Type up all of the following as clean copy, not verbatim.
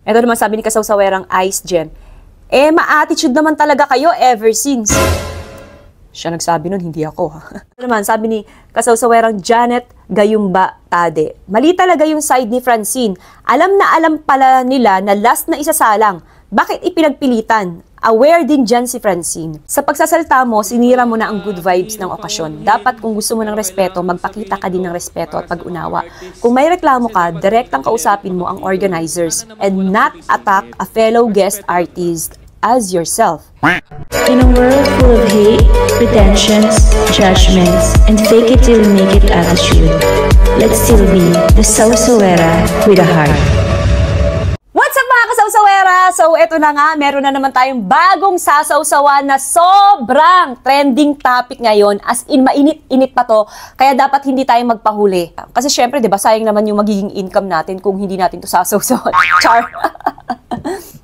Ito naman sabi ni Kasawsawerang Ice Gem, ma-attitude naman talaga kayo ever since. Siya nagsabi nun, hindi ako. Ito naman, sabi ni Kasawsawerang Janet Gayumba Tade, mali talaga yung side ni Francine. Alam na alam pala nila na last na isasalang. Bakit ipinagpilitan? Aware din dyan si Francine. Sa pagsasalta mo, sinira mo na ang good vibes ng okasyon. Dapat kung gusto mo ng respeto, magpakita ka din ng respeto at pag-unawa. Kung may reklamo ka, direktang kausapin mo ang organizers and not attack a fellow guest artist as yourself. In a world full of hate, pretensions, judgments, and fake it till you make it attitude, let's still be the Sawsawera with a heart. What's up mga kasawsawera? So eto na nga, meron na naman tayong bagong sasawsawan na sobrang trending topic ngayon. As in, mainit-init pa to. Kaya dapat hindi tayo magpahuli. Kasi syempre, di ba, sayang naman yung magiging income natin kung hindi natin to sasawsawan. Char!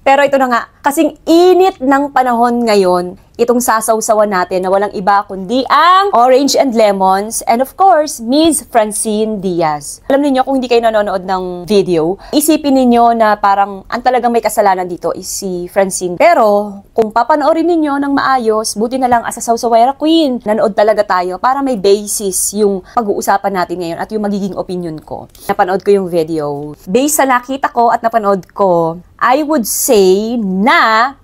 Pero ito na nga, kasing init ng panahon ngayon, itong sasawsawan natin na walang iba kundi ang Orange and Lemons and of course, Miss Francine Diaz. Alam niyo kung hindi kayo nanonood ng video, isipin niyo na parang ang talagang may kasalanan dito is si Francine. Pero kung papanoorin niyo ng maayos, buti na lang as a Sawsawera Queen, nanood talaga tayo para may basis yung pag-uusapan natin ngayon at yung magiging opinion ko. Napanood ko yung video. Based sa nakita ko at napanood ko, I would say na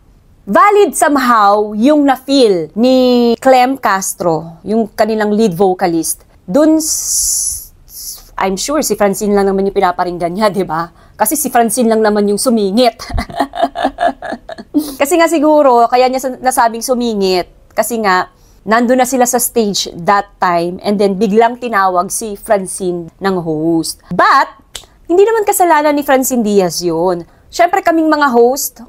valid somehow yung na-feel ni Clem Castro, yung kanilang lead vocalist. Dun, I'm sure si Francine lang naman yung pinaparinggan niya, di ba? Kasi si Francine lang naman yung sumingit. Kasi nga siguro, kaya niya nasabing sumingit, kasi nga, nandun na sila sa stage that time, and then biglang tinawag si Francine ng host. But, hindi naman kasalanan ni Francine Diaz yun. Siyempre kaming mga host,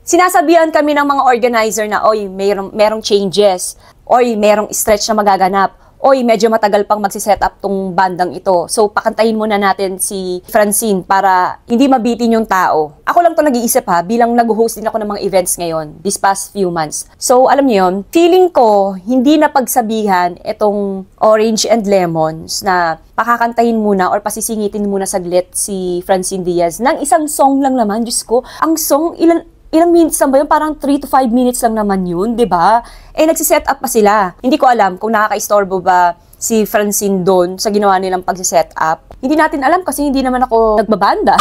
sinasabihan kami ng mga organizer na, oy, merong changes, oy, merong stretch na magaganap, oy, medyo matagal pang magsiset up tong bandang ito. So, pakantahin muna natin si Francine para hindi mabitin yung tao. Ako lang to nag-iisip ha, bilang nag-host din ako ng mga events ngayon, this past few months. So, alam niyo yun, feeling ko, hindi na pagsabihan itong Orange and Lemons na pakakantahin muna or pasisingitin muna saglit si Francine Diaz ng isang song lang naman. Diyos ko, ang song, ilang minutes lang ba yun? Parang 3 to 5 minutes lang naman yun, di ba? Nagsiset up pa sila. Hindi ko alam kung nakaka-istorbo ba si Francine doon sa ginawa nilang pagsiset up. Hindi natin alam kasi hindi naman ako nagbabanda.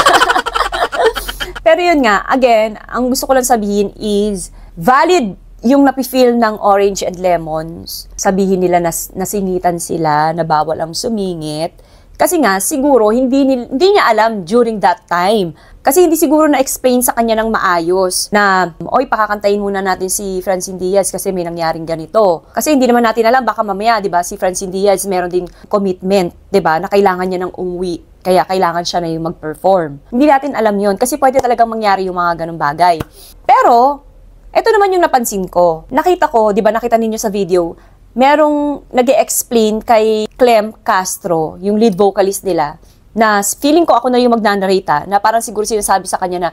Pero yun nga, again, ang gusto ko lang sabihin is valid yung napifeel ng Orange and Lemons. Sabihin nila na nasingitan sila, na bawal ang sumingit. Kasi nga, siguro, hindi niya alam during that time. Kasi hindi siguro na-explain sa kanya ng maayos na, oy, pakakantayin muna natin si Francine Diaz kasi may nangyaring ganito. Kasi hindi naman natin alam, baka mamaya, di ba, si Francine Diaz meron din commitment, di ba, na kailangan niya ng umuwi. Kaya kailangan siya na yung mag-perform. Hindi natin alam yon kasi pwede talagang mangyari yung mga ganong bagay. Pero, ito naman yung napansin ko. Nakita ko, di ba, nakita ninyo sa video, merong nag-e-explain kay Clem Castro, yung lead vocalist nila, na feeling ko ako na yung magnanarrate, na parang siguro sinasabi sa kanya na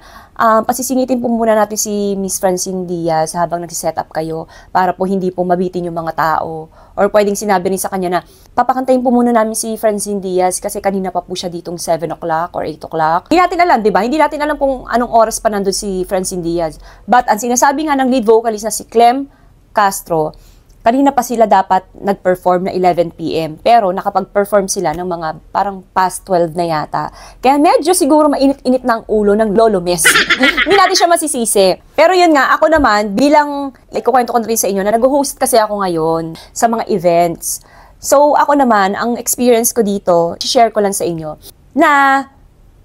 pasisingitin po muna natin si Miss Francine Diaz habang nagsiset up kayo para po hindi po mabitin yung mga tao. Or pwedeng sinabi rin sa kanya na papakantayin po muna namin si Francine Diaz kasi kanina pa po siya ditong 7 o'clock or 8 o'clock. Hindi natin alam, di ba? Hindi natin alam kung anong oras pa nandun si Francine Diaz. But ang sinasabi nga ng lead vocalist na si Clem Castro, kanina pa sila dapat nag-perform na 11 PM. Pero nakapag-perform sila ng mga parang past 12 na yata. Kaya medyo siguro mainit-init ng ulo ng Lolo Mes. Hindi natin siya masisisi. Pero yun nga, ako naman, bilang, ikukwento ko na rin sa inyo, na nag-host kasi ako ngayon sa mga events. So ako naman, ang experience ko dito, share ko lang sa inyo, na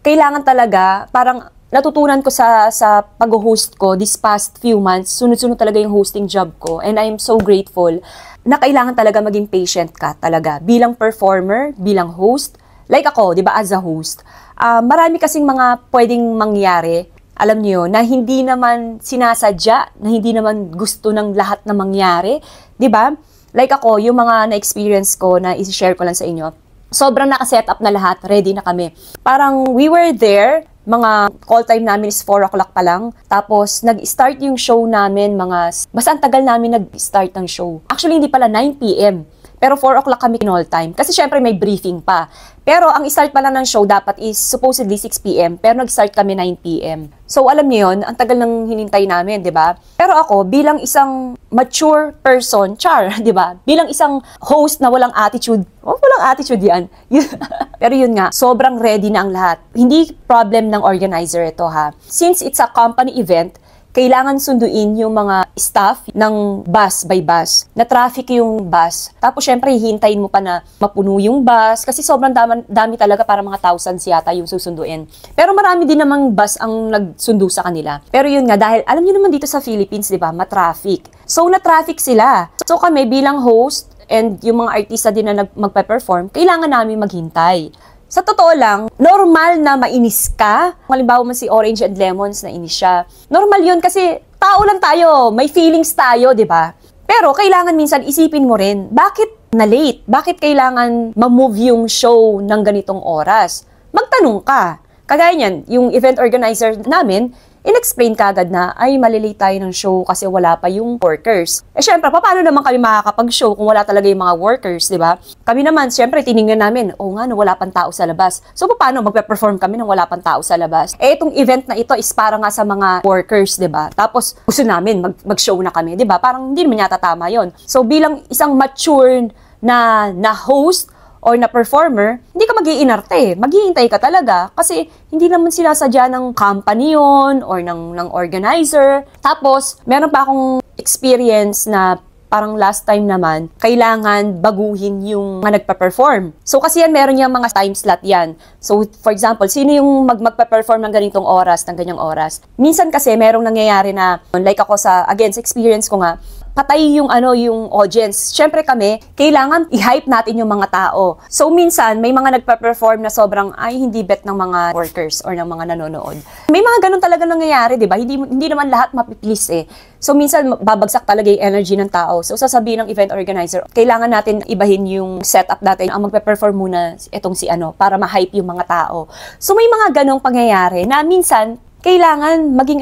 kailangan talaga, parang natutunan ko sa pag-host ko this past few months, sunod-sunod talaga yung hosting job ko. And I'm so grateful na kailangan talaga maging patient ka talaga. Bilang performer, bilang host, like ako, di ba, as a host, marami kasing mga pwedeng mangyari, alam niyo, na hindi naman sinasadya, na hindi naman gusto ng lahat na mangyari, di ba? Like ako, yung mga na-experience ko na i-share ko lang sa inyo, sobrang naka-set up na lahat, ready na kami. Parang we were there, mga call time namin is 4 o'clock pa lang. Tapos, nag-start yung show namin, basta ang tagal namin nag-start ng show. Actually, hindi pala 9 PM. Pero 4 o'clock kami kinall time. Kasi syempre may briefing pa. Pero ang start pala ng show dapat is supposedly 6 p.m. Pero nag-start kami 9 p.m. So alam niyo yun, ang tagal nang hinintay namin, di ba? Pero ako, bilang isang mature person, di ba? Bilang isang host na walang attitude, walang attitude yan. Pero yun nga, sobrang ready na ang lahat. Hindi problem ng organizer ito ha. Since it's a company event, kailangan sunduin yung mga staff ng bus by bus. Na traffic yung bus. Tapos syempre, hihintayin mo pa na mapuno yung bus. Kasi sobrang dami talaga, para mga thousands yata yung susunduin. Pero marami din namang bus ang nagsundo sa kanila. Pero yun nga, dahil alam niyo naman dito sa Philippines, di ba, matraffic. So, na-traffic sila. So kami bilang host and yung mga artista din na magpe-perform, kailangan namin maghintay. Sa totoo lang, normal na mainis ka. Halimbawa man si Orange and Lemons na inis siya. Normal yun kasi tao lang tayo, may feelings tayo, di ba? Pero kailangan minsan isipin mo rin, bakit na late? Bakit kailangan ma-move yung show ng ganitong oras? Magtanong ka. Kagaya niyan, yung event organizer namin, in-explain ka agad na, ay, malilate tayo ng show kasi wala pa yung workers. Eh, syempre, paano naman kami makakapag-show kung wala talaga yung mga workers, di ba? Kami naman, syempre, tinignan namin, nga, no, wala pang tao sa labas. So, paano magpe-perform kami nang wala pang tao sa labas? Eh, itong event na ito is para nga sa mga workers, di ba? Tapos, gusto namin mag-show na kami, di ba? Parang hindi naman yata tama yon. So, bilang isang mature na host, or na performer, hindi ka mag-iinarte. Maghihintay ka talaga kasi hindi naman sinasadya ng company yun or ng organizer. Tapos, meron pa akong experience na parang last time naman, kailangan baguhin yung mga nagpa-perform. So, kasi yan, meron yung mga time slot yan. So, for example, sino yung magpa-perform ng ganitong oras, ng ganyang oras? Minsan kasi, merong nangyayari na, like ako sa experience ko nga, patay yung audience. Syempre kami, kailangan i-hype natin yung mga tao. So minsan, may mga nagpa-perform na sobrang hindi bet ng mga workers or ng mga nanonood. May mga ganun talaga nangyayari, di ba? Hindi naman lahat mapiplease eh. So minsan, babagsak talaga yung energy ng tao. So sasabihin ng event organizer, kailangan natin ibahin yung setup natin. Ang magpa-perform muna itong si para ma-hype yung mga tao. So may mga ganong pangyayari na minsan, kailangan maging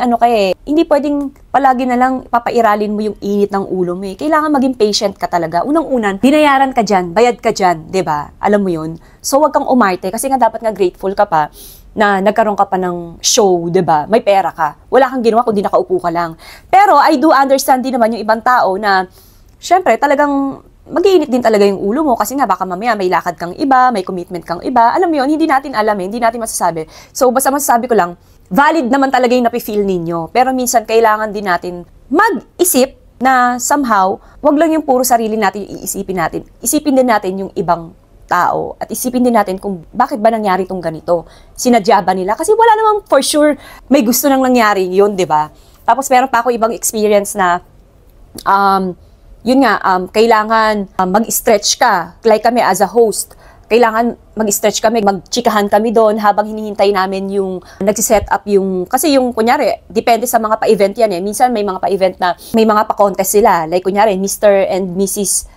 hindi pwedeng palagi na lang papairalin mo yung init ng ulo mo eh. Kailangan maging patient ka talaga. Unang-unan, binayaran ka dyan, bayad ka dyan, 'di ba? Alam mo yun? So wag kang umarte kasi nga dapat nga grateful ka pa na nagkaroon ka pa ng show, 'di ba? May pera ka. Wala kang ginawa kundi nakaupo ka lang. Pero I do understand din naman yung ibang tao na syempre talagang mag-iinit din talaga yung ulo mo kasi nga baka mamaya may lakad kang iba, may commitment kang iba. Alam mo yun, hindi natin alam hindi natin masasabi. So basta masasabi ko lang, valid naman talaga yung napi-feel ninyo. Pero minsan, kailangan din natin mag-isip na somehow, wag lang yung puro sarili natin iisipin natin. Isipin din natin yung ibang tao. At isipin din natin kung bakit ba nangyari itong ganito. Sinadya ba nila? Kasi wala namang for sure may gusto nang nangyari yun, di ba? Tapos meron pa ako ibang experience na kailangan mag-stretch ka. Like kami as a host, kailangan mag-stretch kami, mag-chikahan kami doon habang hinihintay namin yung nagsiset up yung, kasi yung kunyari, depende sa mga pa-event yan eh. Minsan may mga pa-event na may mga pa-contest sila. Like kunyari, Mr. and Mrs.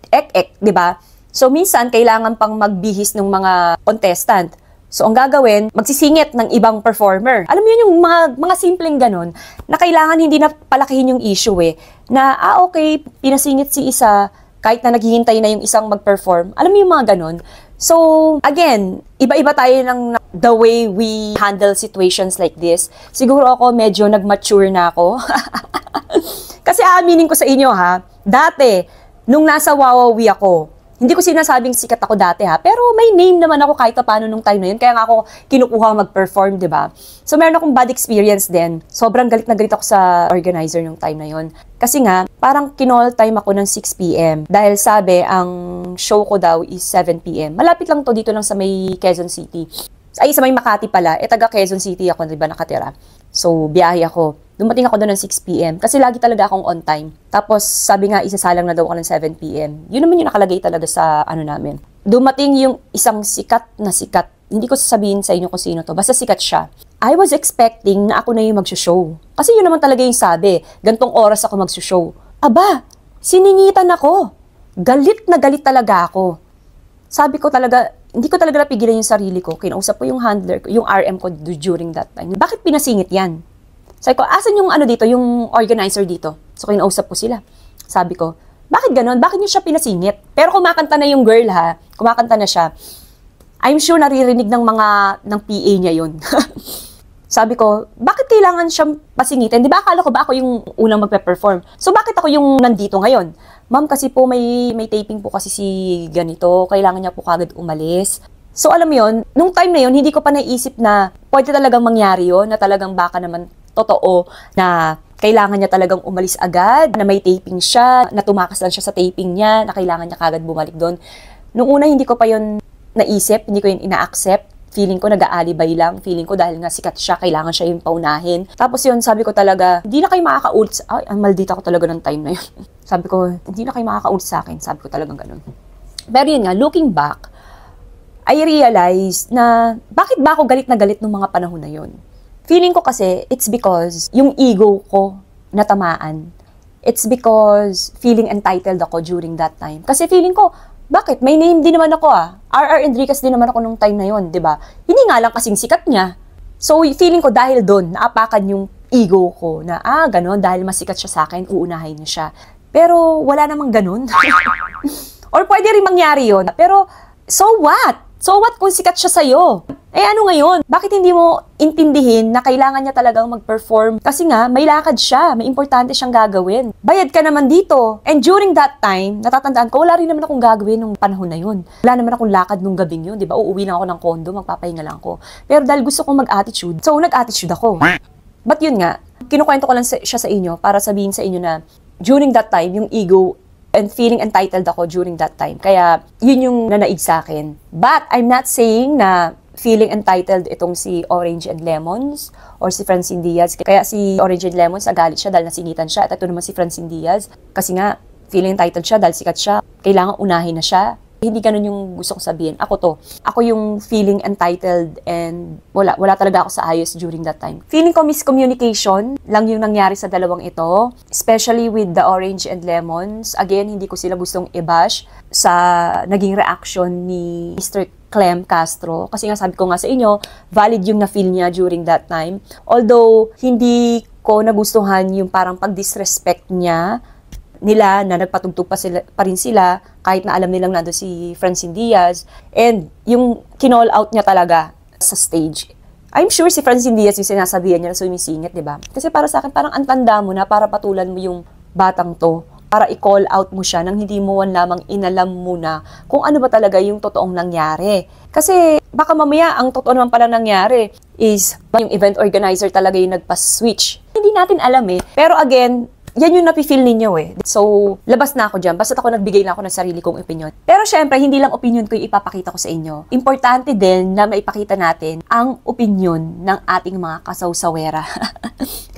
Ek-Ek, di ba? So minsan, kailangan pang magbihis ng mga contestant. So ang gagawin, magsisingit ng ibang performer. Alam mo yun yung mga simpleng ganun, na kailangan hindi na palakihin yung issue eh. Na, okay, pinasingit si isa, kahit na naghihintay na yung isang mag-perform. Alam mo yung mga ganun? So, again, iba-iba tayo ng the way we handle situations like this. Siguro ako medyo nag-mature na ako. Kasi aaminin ko sa inyo dati, nung nasa Wawawi ako, hindi ko sinasabing sikat ako dati pero may name naman ako kahit paano nung time na yun. Kaya nga ako kinukuha mag-perform, di ba? So meron akong bad experience din. Sobrang galit na galit ako sa organizer nung time na yun. Kasi nga, parang kinall time ako ng 6 p.m. Dahil sabi, ang show ko daw is 7 p.m. Malapit lang to, dito lang sa may Quezon City. Ay, sa may Makati pala. Taga Quezon City ako, di ba, nakatira. So, biyahe ako. Dumating ako doon ng 6 p.m. Kasi lagi talaga akong on time. Tapos, sabi nga, isasalang na daw ako ng 7 p.m. Yun naman yung nakalagay talaga sa namin. Dumating yung isang sikat na sikat. Hindi ko sasabihin sa inyo kung sino to. Basta sikat siya. I was expecting na ako na yung mag-show. Kasi yun naman talaga yung sabi. Gantong oras ako mag-show. Aba, siningitan ako. Galit na galit talaga ako. Sabi ko talaga, hindi ko talaga napigilan yung sarili ko. Kinausap ko yung handler, yung RM ko during that time. Bakit pinasingit yan? Sabi ko, asan yung dito, yung organizer dito? So, kinausap ko sila. Sabi ko, Bakit ganon? Bakit niyo siya pinasingit? Pero kumakanta na yung girl ha. Kumakanta na siya. I'm sure naririnig ng ng PA niya yun. Sabi ko, bakit kailangan siyang pasingitin? Di ba akala ko ba ako yung unang magpe-perform? So bakit ako yung nandito ngayon? Ma'am, kasi po may taping po kasi si ganito. Kailangan niya po kagad umalis. So alam mo yun, nung time na yun, hindi ko pa naisip na pwede talagang mangyari yun, na talagang baka naman totoo na kailangan niya talagang umalis agad, na may taping siya, na tumakas lang siya sa taping niya, na kailangan niya kagad bumalik doon. Nung una, hindi ko pa yun naisip, hindi ko yun ina-accept. Feeling ko nag-aalibay lang. Feeling ko dahil nga sikat siya, kailangan siya yung paunahin. Tapos yun, sabi ko talaga, hindi na kayo makaka-ult. Ay, maldita ko talaga ng time na yun. Sabi ko, hindi na kayo makaka-ult sa akin. Sabi ko talagang ganun. Pero yun nga, looking back, I realized na bakit ba ako galit na galit nung mga panahon na yun? Feeling ko kasi, it's because yung ego ko natamaan. It's because feeling entitled ako during that time. Kasi feeling ko, bakit? May name din naman ako RR Enriquez din naman ako nung time na yon, di ba? Hindi nga lang kasing sikat niya. So, feeling ko dahil doon, naapakan yung ego ko na, ganon, dahil mas sikat siya sa akin, uunahin niya siya. Pero, wala namang ganon. Or pwede rin mangyari yon. Pero, so what? So what kung sikat siya sa'yo? Eh ano ngayon? Bakit hindi mo intindihin na kailangan niya talagang mag-perform? Kasi nga, may lakad siya. May importante siyang gagawin. Bayad ka naman dito. And during that time, natatandaan ko, wala rin naman akong gagawin nung panahon na yun. Wala naman akong lakad nung gabing yun. Diba? Uuwi lang ako ng kondo, magpapahinga lang ako. Pero dahil gusto kong mag-attitude, so nag-attitude ako. But yun nga, kinukwento ko lang siya sa inyo para sabihin sa inyo na during that time, yung ego and feeling entitled ako during that time. Kaya, yun yung nanaig sa akin. But, I'm not saying na feeling entitled itong si Orange and Lemons or si Francine Diaz. Kaya si Orange and Lemons, nagalit siya dahil nasingitan siya. At ito naman si Francine Diaz. Kasi nga, feeling entitled siya dahil sikat siya. Kailangan unahin na siya. Hindi ganun yung gusto kong sabihin. Ako to. Ako yung feeling entitled and wala talaga ako sa ayos during that time. Feeling ko miscommunication lang yung nangyari sa dalawang ito. Especially with the Orange and Lemons. Again, hindi ko sila gustong i-bash sa naging reaction ni Mr. Clem Castro. Kasi nga sabi ko nga sa inyo, valid yung na-feel niya during that time. Although, hindi ko nagustuhan yung parang pag-disrespect niya nila na nagpatugtog pa rin sila kahit na alam nilang nando si Francine Diaz and yung kinall out niya talaga sa stage. I'm sure si Francine Diaz yung sinasabihan niya na sumisingit, di ba? Kasi para sa akin parang antanda mo na para patulan mo yung batang to, para i-call out mo siya nang hindi mo lamang inalam muna kung ano ba talaga yung totoong nangyari. Kasi baka mamaya ang totoo naman pala nangyari is yung event organizer talaga yung nagpa-switch. Hindi natin alam Pero again, yan yung napifeel ninyo So, labas na ako dyan. Basta ako nagbigay lang ako ng sarili kong opinion. Pero syempre, hindi lang opinion ko yung ipapakita ko sa inyo. Importante din na maipakita natin ang opinion ng ating mga kasawsawera.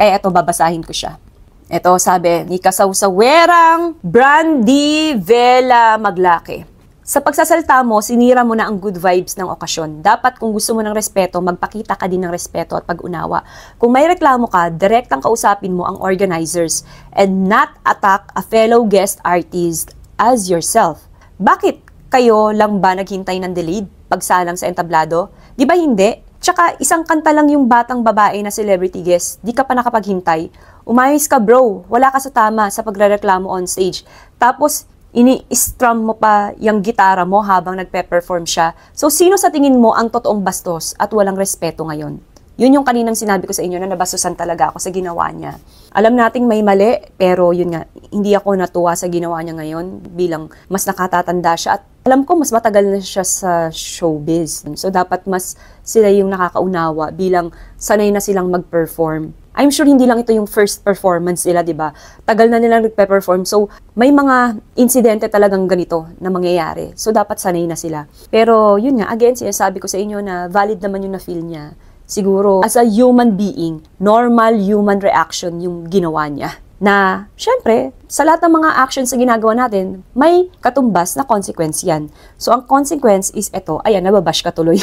Kaya ito, babasahin ko siya. Ito, sabi ni kasawsawerang Brandy Vela Maglake. Sa pagsasalta mo, sinira mo na ang good vibes ng okasyon. Dapat kung gusto mo ng respeto, magpakita ka din ng respeto at pag-unawa. Kung may reklamo ka, direktang kausapin mo ang organizers and not attack a fellow guest artist as yourself. Bakit kayo lang ba naghintay ng delayed pagsalang sa entablado? Di ba hindi? Tsaka isang kanta lang yung batang babae na celebrity guest, di ka pa nakapaghintay. Umayos ka bro, wala ka sa tama sa pagrereklamo on stage. Tapos, ini-strum mo pa yung gitara mo habang nagpe-perform siya. So, sino sa tingin mo ang totoong bastos at walang respeto ngayon? Yun yung kaninang sinabi ko sa inyo na nabastusan talaga ako sa ginawa niya. Alam nating may mali, pero yun nga, hindi ako natuwa sa ginawa niya ngayon bilang mas nakatatanda siya at alam ko mas matagal na siya sa showbiz. So, dapat mas sila yung nakakaunawa bilang sanay na silang mag-perform. I'm sure hindi lang ito yung first performance nila, di ba? Tagal na nilang nagpe-perform. So, may mga insidente talagang ganito na mangyayari. So, dapat sanay na sila. Pero, yun nga, again, sinasabi ko sa inyo na valid naman yung na-feel niya. Siguro, as a human being, normal human reaction yung ginawa niya. Na, syempre, sa lahat ng mga actions na ginagawa natin, may katumbas na consequence yan. So, ang consequence is ito. Ayan, nababash ka tuloy.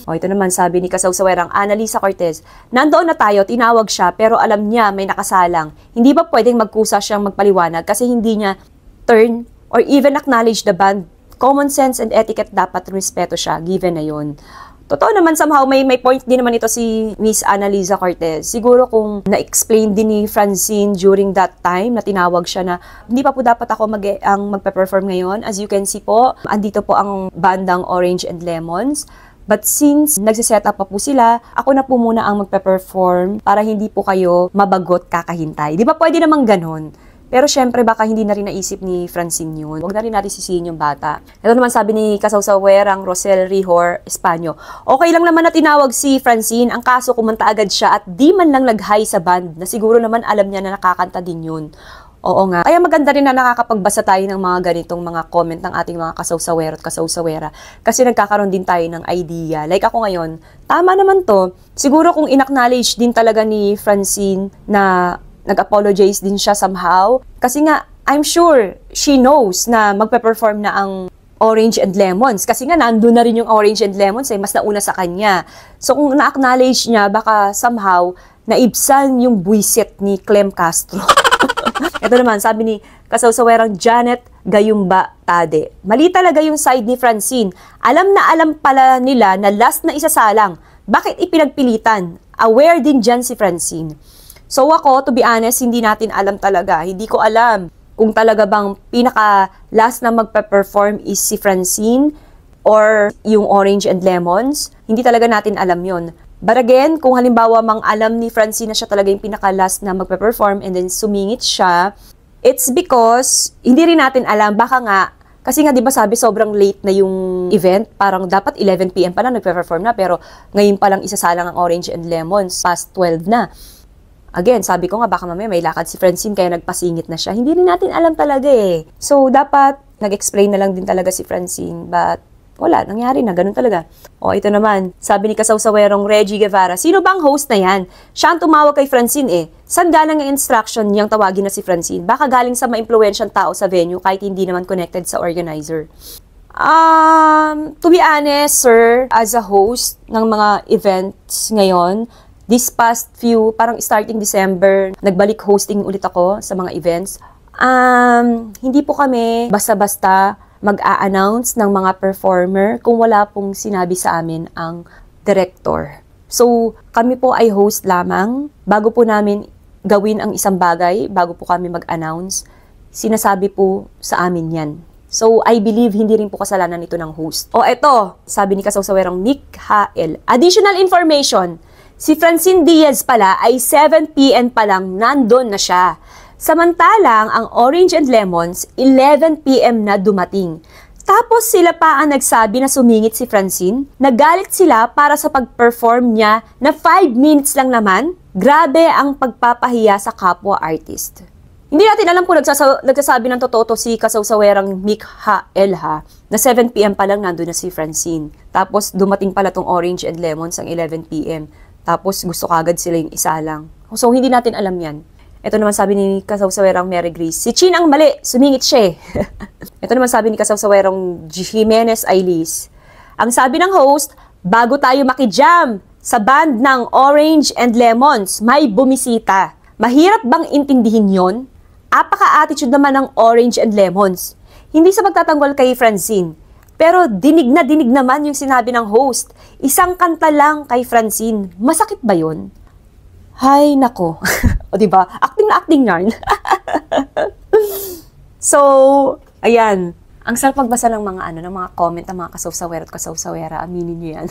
O, ito naman sabi ni kasawsawerang Annalisa Cortez, nandoon na tayo, tinawag siya, pero alam niya may nakasalang. Hindi ba pwedeng magkusa siyang magpaliwanag kasi hindi niya turn or even acknowledge the band? Common sense and etiquette dapat respeto siya, given na yun. Totoo naman, somehow, may point din naman ito si Miss Annalisa Cortez. Siguro kung na-explain din ni Francine during that time na tinawag siya na hindi pa po dapat ako ang magpe-perform ngayon. As you can see po, andito po ang bandang Orange and Lemons. But since nagsiset up pa po sila, ako na po muna ang magpe-perform para hindi po kayo mabagot kakahintay. Di ba pwede namang ganon? Pero syempre, baka hindi na rin naisip ni Francine yun. Huwag na rin natin sisihin yung bata. Ito naman sabi ni Kasawsawerang Rosel Rihor Espanyo. Okay lang naman na tinawag si Francine. Ang kaso, kumanta agad siya at di man lang nag-hi sa band na siguro naman alam niya na nakakanta din yun. Oo nga. Kaya maganda rin na nakakapagbasa tayo ng mga ganitong mga comment ng ating mga kasawsawero at kasawsawera. Kasi nagkakaroon din tayo ng idea. Like ako ngayon, tama naman to. Siguro kung in-acknowledge din talaga ni Francine na nag-apologize din siya somehow. Kasi nga, I'm sure she knows na magpe-perform na ang Orange and Lemons. Kasi nga, nandun na rin yung Orange and Lemons mas nauna sa kanya. So, kung na-acknowledge niya, baka somehow, naibsan yung buwisit ni Clem Castro. Ito naman, sabi ni kasawsawerang Janet Gayumba Tade. Mali talaga yung side ni Francine. Alam na alam pala nila na last na isasalang. Bakit ipinagpilitan? Aware din dyan si Francine. So ako, to be honest, hindi natin alam talaga. Hindi ko alam kung talaga bang pinaka-last na magpa-perform is si Francine or yung Orange and Lemons. Hindi talaga natin alam yon. But again, kung halimbawa mang alam ni Francine na siya talaga yung pinaka-last na magpa-perform and then sumingit siya, it's because hindi rin natin alam. Baka nga, kasi nga 'di ba sabi sobrang late na yung event, parang dapat 11 PM pa lang nagpe-perform na pero ngayon pa lang isasalang ang Orange and Lemons, past 12 na. Again, sabi ko nga baka mamaya may lakad si Francine kaya nagpasingit na siya. Hindi rin natin alam talaga eh. So, dapat nag-explain na lang din talaga si Francine. But, wala, nangyari na. Ganun talaga. O, ito naman. Sabi ni kasawsawerong Reggie Guevara, sino bang host na yan? Siya ang tumawag kay Francine eh. Saan galing ang instruction niyang tawagin na si Francine? Baka galing sa ma-impluensyang tao sa venue kahit hindi naman connected sa organizer. To be honest, sir, as a host ng mga events ngayon, this past few, parang starting December, nagbalik hosting ulit ako sa mga events. Hindi po kami basta-basta mag-a-announce ng mga performer kung wala pong sinabi sa amin ang director. So, kami po ay host lamang. Bago po namin gawin ang isang bagay, bago po kami mag-announce, sinasabi po sa amin yan. So, I believe hindi rin po kasalanan ito ng host. O eto, sabi ni kasawsawerang Nick Hael. Additional information. Si Francine Diaz pala ay 7 PM pa lang nandun na siya. Samantalang ang Orange and Lemons, 11 PM na dumating. Tapos sila pa ang nagsabi na sumingit si Francine. Nagalit sila para sa pag-perform niya na 5 minutes lang naman. Grabe ang pagpapahiya sa kapwa artist. Hindi natin alam kung nagsasabi ng totoo to si kasawsawerang Mick Hael na 7 PM pa lang nandun na si Francine. Tapos dumating pala tong Orange and Lemons ang 11 PM. Tapos gusto kagad sila yung isa lang. So, hindi natin alam yan. Ito naman sabi ni kasawsawerang Mary Grace, si Chin ang mali, sumingit siya. Ito naman sabi ni kasawsawerang Jimenez Ailis. Ang sabi ng host, bago tayo makijam sa band ng Orange and Lemons, may bumisita. Mahirap bang intindihin yon? Apaka-attitude naman ng Orange and Lemons. Hindi sa pagtatanggol kay Francine. Pero dinig naman yung sinabi ng host. Isang kanta lang kay Francine. Masakit ba yun? Hay, nako. O diba? Acting na acting yarn. So, ayan. Ang sarap magbasa ng mga ng mga comment ng mga kasawsawera at kasawsawera. Aminin nyo yan.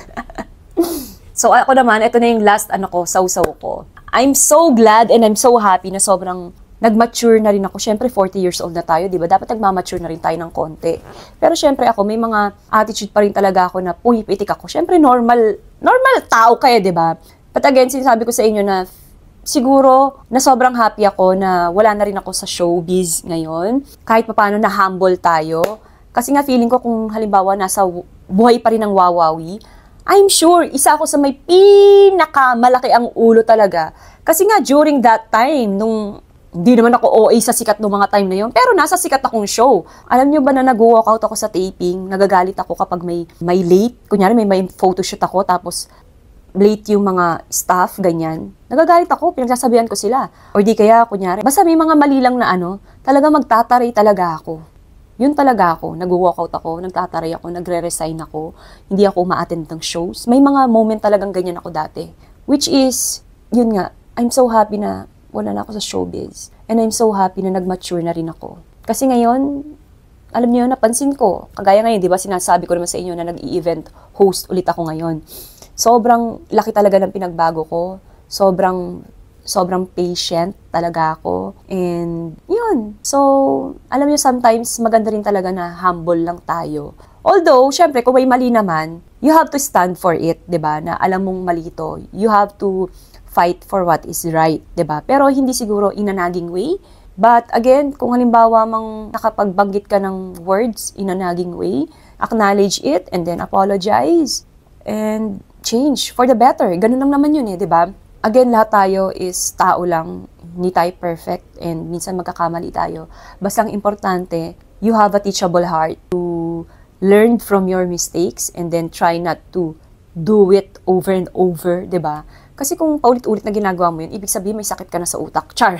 So, ako naman, ito na yung last sawsaw ko. I'm so glad and I'm so happy na sobrang nag-mature na rin ako. Siyempre, 40 years old na tayo, di ba? Dapat nagmamature na rin tayo ng konti. Pero siyempre ako, may mga attitude pa rin talaga ako na pumipitik ako. Siyempre, normal tao kaya, di ba? But again, sinasabi ko sa inyo na siguro na sobrang happy ako na wala na rin ako sa showbiz ngayon. Kahit paano na humble tayo. Kasi nga feeling ko kung halimbawa nasa buhay pa rin ng Wawawi, I'm sure isa ako sa may pinakamalaki ang ulo talaga. Kasi nga during that time, nung hindi naman ako OA sa sikat ng mga time na yun, pero nasa sikat akong show. Alam nyo ba na nag-walkout ako sa taping, nagagalit ako kapag may late. Kunyari may photoshoot ako, tapos late yung mga staff, ganyan. Nagagalit ako, pinagsasabihan ko sila. Or di kaya, kunyari, basta may mga mali lang na talaga magtataray talaga ako. Yun talaga ako. Nag-walkout ako, nagtataray ako, nagre-resign ako. Hindi ako ma-attend ng shows. May mga moment talagang ganyan ako dati. Which is, yun nga, I'm so happy na wala na ako sa showbiz. And I'm so happy na nag-mature na rin ako. Kasi ngayon, alam niyo, napansin ko, kagaya ngayon, di ba, sinasabi ko naman sa inyo na nag-i-event host ulit ako ngayon. Sobrang laki talaga ng pinagbago ko. Sobrang patient talaga ako. And, yun. So, alam niyo, sometimes maganda rin talaga na humble lang tayo. Although, syempre, kung may mali naman, you have to stand for it, di ba? Na alam mong mali ito. You have to fight for what is right, di ba? Pero hindi siguro in a nagging way. But again, kung halimbawa mang nakapagbanggit ka ng words in a nagging way, acknowledge it and then apologize and change for the better. Ganun lang naman yun di ba? Again, lahat tayo is tao lang. Hindi tayo perfect and minsan magkakamali tayo. Basta ang importante, you have a teachable heart to learn from your mistakes and then try not to do it over and over, di ba? Kasi kung paulit-ulit na ginagawa mo yun, ibig sabihin may sakit ka na sa utak. Char!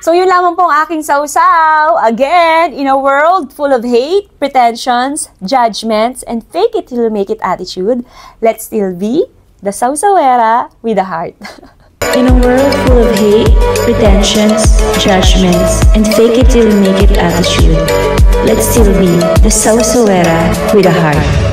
So yun lamang po ang aking sausaw. Again, in a world full of hate, pretensions, judgments, and fake it till you make it attitude, let's still be the Sausawera with a heart. In a world full of hate, pretensions, judgments, and fake it till you make it attitude, let's still be the Sausawera with a heart.